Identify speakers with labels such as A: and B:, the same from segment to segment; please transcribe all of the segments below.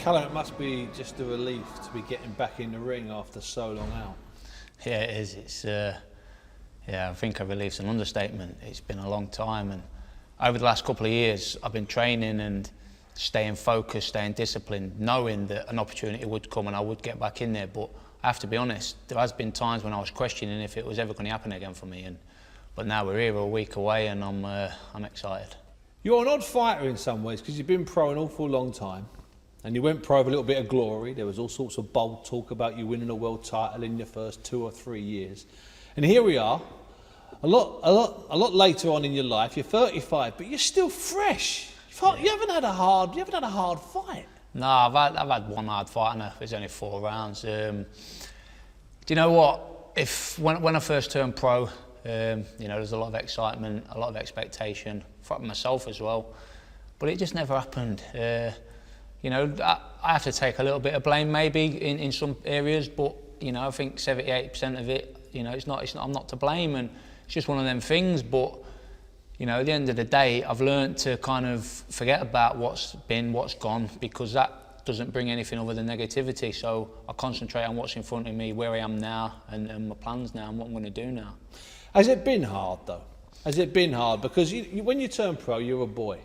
A: Callum, it must be just a relief to be getting back in the ring after so long out.
B: Yeah, it is. It's yeah, I think a relief's an understatement. It's been a long time, and over the last couple of years, I've been training and staying focused, staying disciplined, knowing that an opportunity would come and I would get back in there. But I have to be honest, there has been times when I was questioning if it was ever going to happen again for me. But now we're here, a week away, and I'm excited.
A: You're an odd fighter in some ways because you've been pro an awful long time. And you went pro with a little bit of glory. There was all sorts of bold talk about you winning a world title in your first 2 or 3 years. And here we are, a lot later on in your life. You're 35, but you're still fresh. You haven't had a hard fight.
B: No, I've had one hard fight, and it was only 4 rounds. Do you know what? When I first turned pro, you know, there's a lot of excitement, a lot of expectation from myself as well, but it just never happened. You know, I have to take a little bit of blame maybe in some areas, but you know, I think 70–80% of it, you know, I'm not to blame, and it's just one of them things. But you know, at the end of the day, I've learned to kind of forget about what's been, what's gone, because that doesn't bring anything other than negativity. So I concentrate on what's in front of me, where I am now, and my plans now, and what I'm going to do now.
A: Has it been hard though? Has it been hard? Because when you turn pro, you're a boy.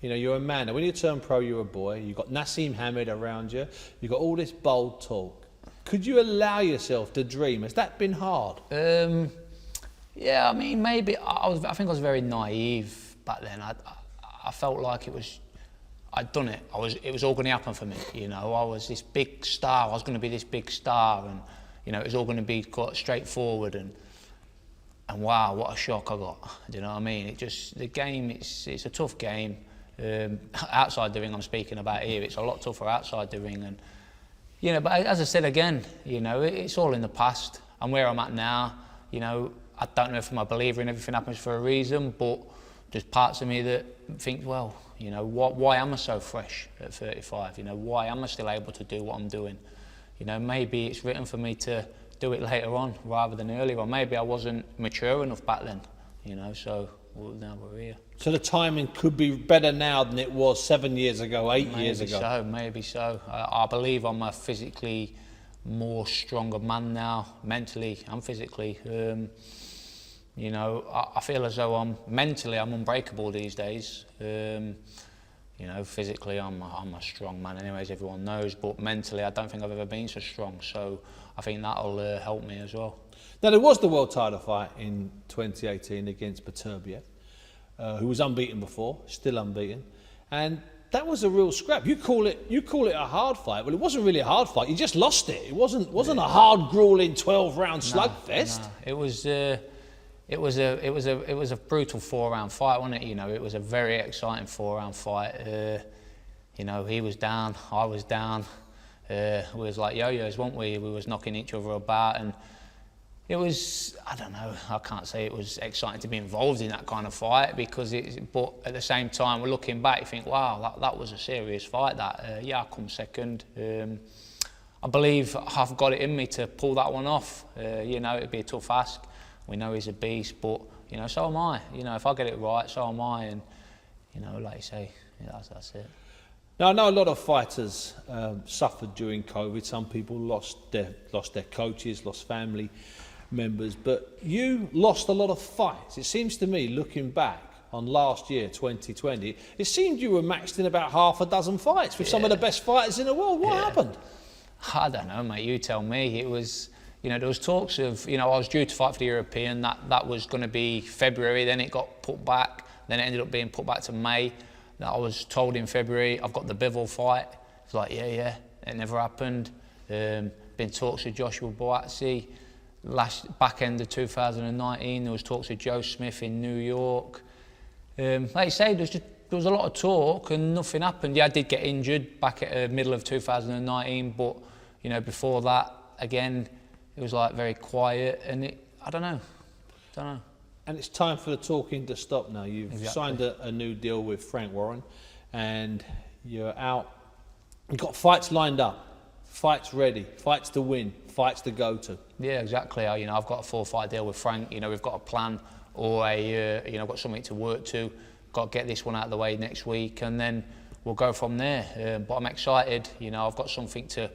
A: You know, you're a man. And when you turn pro, you're a boy. You've got Nassim Hamed around you. You've got all this bold talk. Could you allow yourself to dream? Has that been hard?
B: Yeah, I mean, maybe. I think I was very naive back then. I felt like I'd done it. It was all going to happen for me. You know, I was this big star. I was going to be this big star, and you know, it was all going to be quite straightforward. And wow, what a shock I got. Do you know what I mean? The game. It's a tough game. Outside the ring, I'm speaking about here. It's a lot tougher outside the ring, and you know. But as I said again, you know, it's all in the past. And where I'm at now, you know, I don't know if I'm a believer in everything happens for a reason, but there's parts of me that think, well, you know, why am I so fresh at 35? You know, why am I still able to do what I'm doing? You know, maybe it's written for me to do it later on rather than earlier, or maybe I wasn't mature enough back then. You know, so now we're here.
A: So the timing could be better now than it was 7 years ago, 8 years ago.
B: Maybe so. I believe I'm a physically more stronger man now, mentally and physically. You know, I feel as though I'm unbreakable these days. You know, physically I'm a strong man anyways, everyone knows, but mentally I don't think I've ever been so strong. So I think that'll help me as well.
A: Now there was the world title fight in 2018 against Beterbiev, who was unbeaten before, still unbeaten, and that was a real scrap. You call it a hard fight. Well, it wasn't really a hard fight. You just lost it. It wasn't a hard, grueling 12-round slugfest.
B: No. It was a brutal 4-round fight, wasn't it? You know, it was a very exciting 4-round fight. You know, he was down, I was down. We was like yo-yos, weren't we? We was knocking each other about, and it was, I don't know, I can't say it was exciting to be involved in that kind of fight, but at the same time, we're looking back, you think, wow, that was a serious fight. Yeah, I come second. I believe I've got it in me to pull that one off. You know, it'd be a tough ask. We know he's a beast, but you know, so am I. You know, if I get it right, so am I. And you know, like you say, yeah, that's it.
A: Now I know a lot of fighters suffered during COVID. Some people lost their coaches, lost family members, but you lost a lot of fights. It seems to me, looking back on last year, 2020, it seemed you were matched in about half a dozen fights with some of the best fighters in the world. What happened?
B: I don't know, mate. You tell me. It was. You know, there was talks of, you know, I was due to fight for the European, that was going to be February, then it got put back, then it ended up being put back to May. That I was told in February, I've got the Bivol fight. It's like, yeah, it never happened. Been talks with Joshua Boazzi. Back end of 2019, there was talks with Joe Smith in New York. Like you say, there was a lot of talk and nothing happened. Yeah, I did get injured back at the middle of 2019, but, you know, before that, again, it was like very quiet, and I don't know.
A: And it's time for the talking to stop now. You've signed a new deal with Frank Warren, and you're out. You've got fights lined up, fights ready, fights to win, fights to go to.
B: Yeah, exactly. You know, I've got a 4-fight deal with Frank. You know, we've got a plan or you know, got something to work to. Got to get this one out of the way next week, and then we'll go from there. But I'm excited. You know, I've got something to,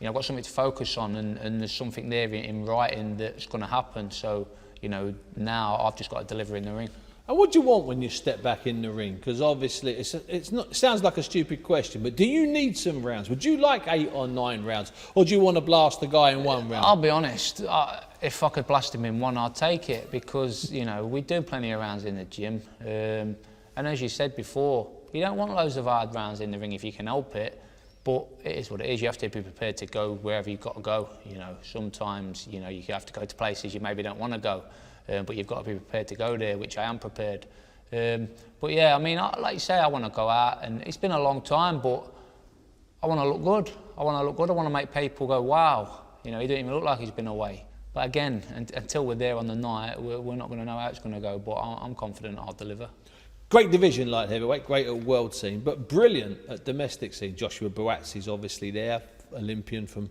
B: I've got something to focus on, and there's something there in writing that's going to happen. So, you know, now I've just got to deliver in the ring.
A: And what do you want when you step back in the ring? Because obviously it's not. It sounds like a stupid question, but do you need some rounds? Would you like 8 or 9 rounds, or do you want to blast the guy in one round?
B: I'll be honest. If I could blast him in one, I'd take it, because you know we do plenty of rounds in the gym. And as you said before, you don't want loads of hard rounds in the ring if you can help it. But it is what it is. You have to be prepared to go wherever you've got to go. You know, sometimes you have to go to places you maybe don't want to go. But you've got to be prepared to go there, which I am prepared. But yeah, I mean, like you say, I want to go out, and it's been a long time, but I want to look good. I want to look good. I want to make people go, wow, he didn't even look like he's been away. But again, until we're there on the night, we're not going to know how it's going to go, but I'm confident I'll deliver.
A: Great division light heavyweight, great at world scene, but brilliant at domestic scene. Joshua Buatsi's obviously there, Olympian from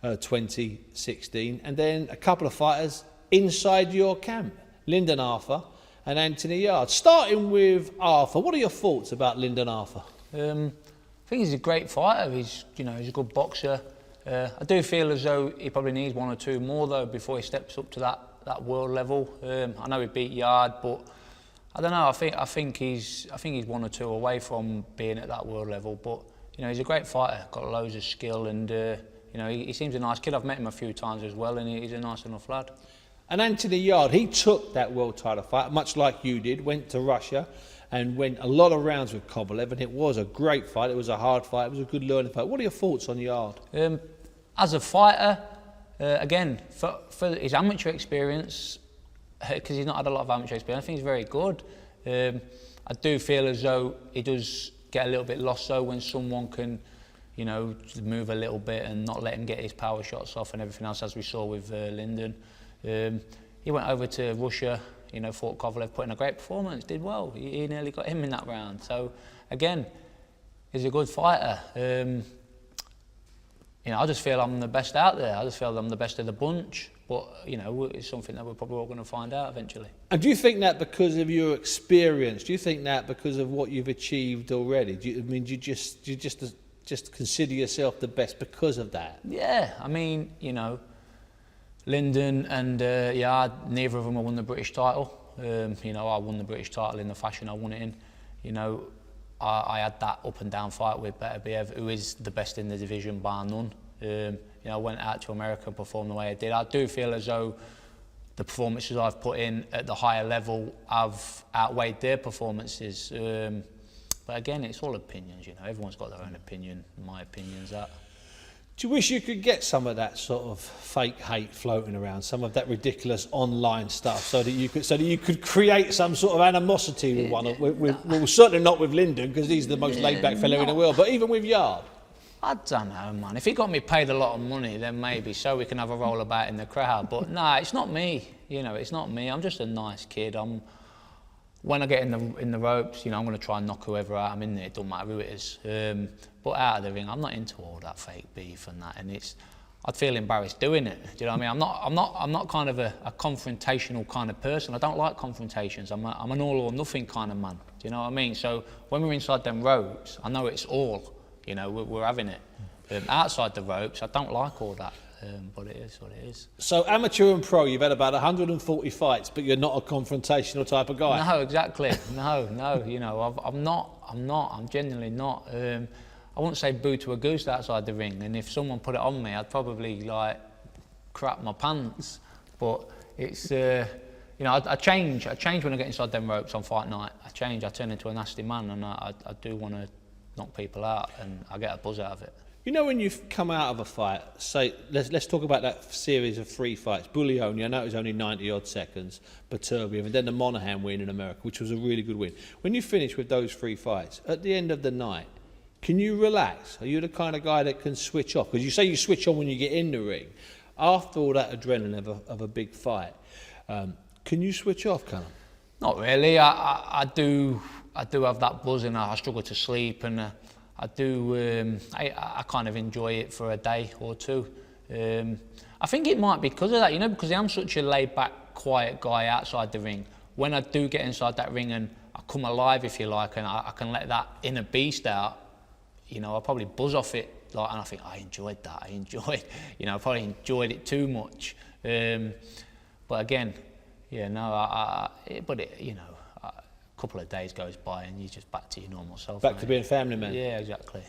A: 2016, and then a couple of fighters inside your camp, Lyndon Arthur and Anthony Yarde. Starting with Arthur, what are your thoughts about Lyndon Arthur?
B: I think he's a great fighter. He's a good boxer. I do feel as though he probably needs 1 or 2 more though before he steps up to that world level. I know he beat Yarde, but I don't know. I think he's 1 or 2 away from being at that world level. But he's a great fighter, got loads of skill, and he seems a nice kid. I've met him a few times as well, and he's a nice enough lad.
A: And Anthony Yarde, he took that world title fight, much like you did, went to Russia and went a lot of rounds with Kovalev, and it was a great fight, it was a hard fight, it was a good learning fight. What are your thoughts on Yarde?
B: As a fighter, again, for his amateur experience, because he's not had a lot of amateur experience, I think he's very good. I do feel as though he does get a little bit lost though when someone can, move a little bit and not let him get his power shots off and everything else, as we saw with Lyndon. He went over to Russia, fought Kovalev, put in a great performance, did well. He nearly got him in that round. So, again, he's a good fighter. I just feel I'm the best out there. I just feel I'm the best of the bunch. But, it's something that we're probably all going to find out eventually.
A: And do you think that because of your experience, do you think that because of what you've achieved already, do you just consider yourself the best because of that?
B: Yeah, I mean, Lyndon and Yarde, neither of them have won the British title. I won the British title in the fashion I won it in. I had that up and down fight with Beterbiev, who is the best in the division bar none. I went out to America and performed the way I did. I do feel as though the performances I've put in at the higher level have outweighed their performances. But again, it's all opinions. Everyone's got their own opinion. My opinion's that.
A: Do you wish you could get some of that sort of fake hate floating around, some of that ridiculous online stuff, so that you could create some sort of animosity with one? Well, certainly not with Lyndon, because he's the most laid-back fellow in the world. But even with Yarde,
B: I don't know, man. If he got me paid a lot of money, then maybe so we can have a roll about in the crowd. But nah, it's not me. It's not me. I'm just a nice kid. When I get in the ropes, I'm going to try and knock whoever out I'm in there. It don't matter who it is. But out of the ring, I'm not into all that fake beef and that. And I'd feel embarrassed doing it. Do you know what I mean? I'm not kind of a confrontational kind of person. I don't like confrontations. I'm an all or nothing kind of man. Do you know what I mean? So when we're inside them ropes, I know it's all. We're having it. Outside the ropes, I don't like all that. But it is what it is.
A: So amateur and pro, you've had about 140 fights, but you're not a confrontational type of guy.
B: No, exactly. No. I'm genuinely not. I wouldn't say boo to a goose outside the ring, and if someone put it on me, I'd probably crap my pants. But it's I change when I get inside them ropes on fight night. I turn into a nasty man, and I do want to knock people out, and I get a buzz out of it.
A: When you've come out of a fight, say, let's talk about that series of 3 fights. Bullioni, I know it was only 90-odd seconds, Beterbiev, and then the Monahan win in America, which was a really good win. When you finish with those 3 fights, at the end of the night, can you relax? Are you the kind of guy that can switch off? Because you say you switch on when you get in the ring. After all that adrenaline of a big fight, can you switch off, Callum?
B: Not really. I do have that buzz, and I struggle to sleep, and I do. I kind of enjoy it for a day or 2. I think it might be because of that, because I'm such a laid-back, quiet guy outside the ring. When I do get inside that ring and I come alive, if you like, and I can let that inner beast out. You know, I probably buzz off it, like, and I think I enjoyed that. I probably enjoyed it too much. But again, yeah, no, a couple of days goes by and you're just back to your normal self.
A: Back to being family man.
B: Yeah, exactly.